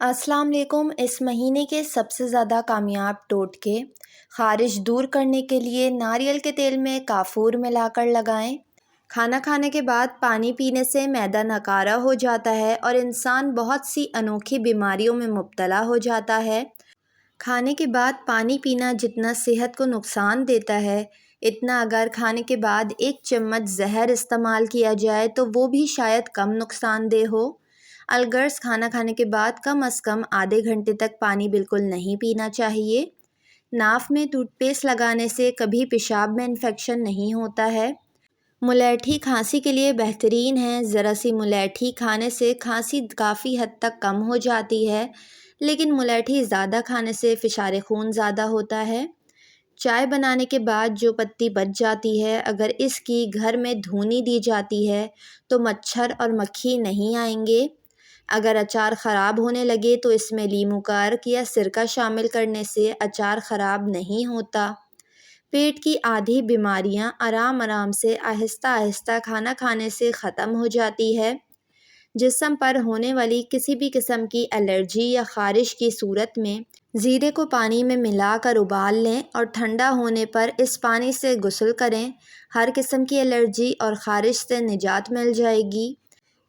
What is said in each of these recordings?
السلام علیکم۔ اس مہینے کے سب سے زیادہ کامیاب ٹوٹکے: خارش دور کرنے کے لیے ناریل کے تیل میں کافور ملا کر لگائیں۔ کھانا کھانے کے بعد پانی پینے سے معدہ ناکارہ ہو جاتا ہے اور انسان بہت سی انوکھی بیماریوں میں مبتلا ہو جاتا ہے۔ کھانے کے بعد پانی پینا جتنا صحت کو نقصان دیتا ہے، اتنا اگر کھانے کے بعد 1 چمچ زہر استعمال کیا جائے تو وہ بھی شاید کم نقصان دہ ہو۔ الغرض کھانا کھانے کے بعد کم از کم آدھے گھنٹے تک پانی بالکل نہیں پینا چاہیے۔ ناف میں ٹوتھ پیسٹ لگانے سے کبھی پیشاب میں انفیکشن نہیں ہوتا ہے۔ ملیٹھی کھانسی کے لیے بہترین ہے۔ ذرا سی ملیٹھی کھانے سے کھانسی کافی حد تک کم ہو جاتی ہے، لیکن ملیٹھی زیادہ کھانے سے فشار خون زیادہ ہوتا ہے۔ چائے بنانے کے بعد جو پتی بچ جاتی ہے، اگر اس کی گھر میں دھونی دی جاتی ہے تو مچھر اور مکھی نہیں آئیں گے۔ اگر اچار خراب ہونے لگے تو اس میں لیموں کا عرق یا سرکہ شامل کرنے سے اچار خراب نہیں ہوتا۔ پیٹ کی آدھی بیماریاں آرام سے آہستہ آہستہ کھانا کھانے سے ختم ہو جاتی ہے۔ جسم پر ہونے والی کسی بھی قسم کی الرجی یا خارش کی صورت میں زیرے کو پانی میں ملا کر ابال لیں اور ٹھنڈا ہونے پر اس پانی سے غسل کریں۔ ہر قسم کی الرجی اور خارش سے نجات مل جائے گی۔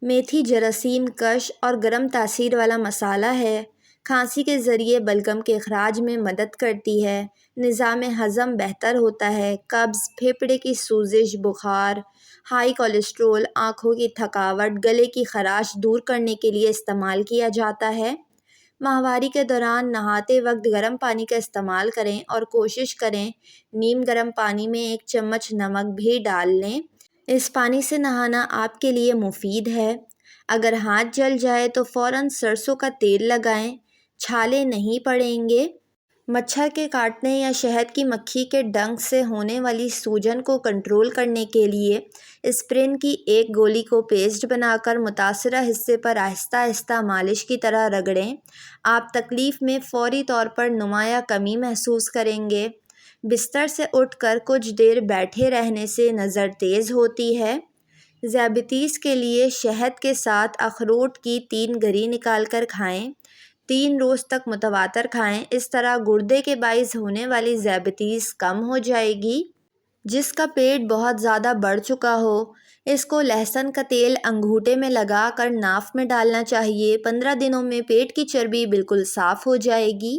میتھی جراثیم کش اور گرم تاثیر والا مسالہ ہے۔ کھانسی کے ذریعے بلغم کے اخراج میں مدد کرتی ہے۔ نظام ہضم بہتر ہوتا ہے۔ قبض، پھیپھڑے کی سوزش، بخار، ہائی کولیسٹرول، آنکھوں کی تھکاوٹ، گلے کی خراش دور کرنے کے لیے استعمال کیا جاتا ہے۔ ماہواری کے دوران نہاتے وقت گرم پانی کا استعمال کریں اور کوشش کریں نیم گرم پانی میں 1 چمچ نمک بھی ڈال لیں۔ اس پانی سے نہانا آپ کے لیے مفید ہے۔ اگر ہاتھ جل جائے تو فوراً سرسوں کا تیل لگائیں، چھالے نہیں پڑیں گے۔ مچھر کے کاٹنے یا شہد کی مکھی کے ڈنک سے ہونے والی سوجن کو کنٹرول کرنے کے لیے اسپرین کی 1 گولی کو پیسٹ بنا کر متاثرہ حصے پر آہستہ آہستہ مالش کی طرح رگڑیں۔ آپ تکلیف میں فوری طور پر نمایاں کمی محسوس کریں گے۔ بستر سے اٹھ کر کچھ دیر بیٹھے رہنے سے نظر تیز ہوتی ہے۔ ذیابیطس کے لیے شہد کے ساتھ اخروٹ کی 3 گری نکال کر کھائیں۔ 3 روز تک متواتر کھائیں۔ اس طرح گردے کے باعث ہونے والی ذیابیطس کم ہو جائے گی۔ جس کا پیٹ بہت زیادہ بڑھ چکا ہو، اس کو لہسن کا تیل انگوٹھے میں لگا کر ناف میں ڈالنا چاہیے۔ 15 دنوں میں پیٹ کی چربی بالکل صاف ہو جائے گی۔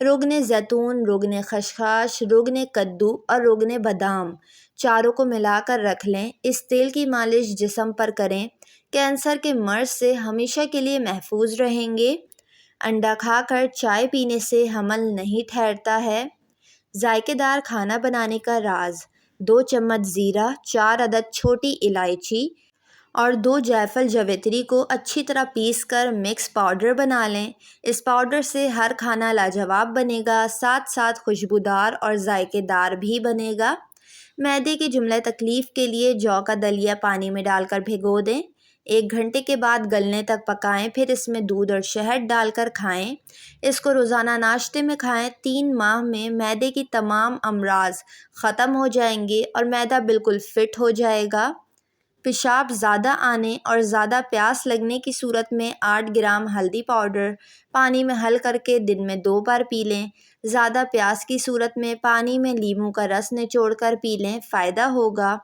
روغن زیتون، روغن خشخاش، روغن کدو اور روغن بادام چاروں کو ملا کر رکھ لیں۔ اس تیل کی مالش جسم پر کریں۔ کینسر کے مرض سے ہمیشہ کے لیے محفوظ رہیں گے۔ انڈا کھا کر چائے پینے سے حمل نہیں ٹھہرتا ہے۔ ذائقے دار کھانا بنانے کا راز: 2 چمچ زیرہ، 4 عدد چھوٹی الائچی اور 2 جائفل جویتری کو اچھی طرح پیس کر مکس پاؤڈر بنا لیں۔ اس پاؤڈر سے ہر کھانا لاجواب بنے گا، ساتھ ساتھ خوشبودار اور ذائقے دار بھی بنے گا۔ معدے کی جملہ تکلیف کے لیے جو کا دلیا پانی میں ڈال کر بھگو دیں۔ 1 گھنٹے کے بعد گلنے تک پکائیں، پھر اس میں دودھ اور شہد ڈال کر کھائیں۔ اس کو روزانہ ناشتے میں کھائیں۔ 3 ماہ میں معدے کی تمام امراض ختم ہو جائیں گے اور معدہ بالکل فٹ ہو جائے گا۔ پیشاب زیادہ آنے اور زیادہ پیاس لگنے کی صورت میں 8 گرام ہلدی پاؤڈر پانی میں حل کر کے دن میں 2 بار پی لیں۔ زیادہ پیاس کی صورت میں پانی میں لیموں کا رس نچوڑ کر پی لیں، فائدہ ہوگا۔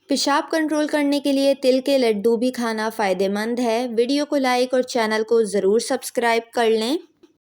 پیشاب کنٹرول کرنے کے لیے تل کے لڈو بھی کھانا فائدہ مند ہے۔ ویڈیو کو لائک اور چینل کو ضرور سبسکرائب کر لیں۔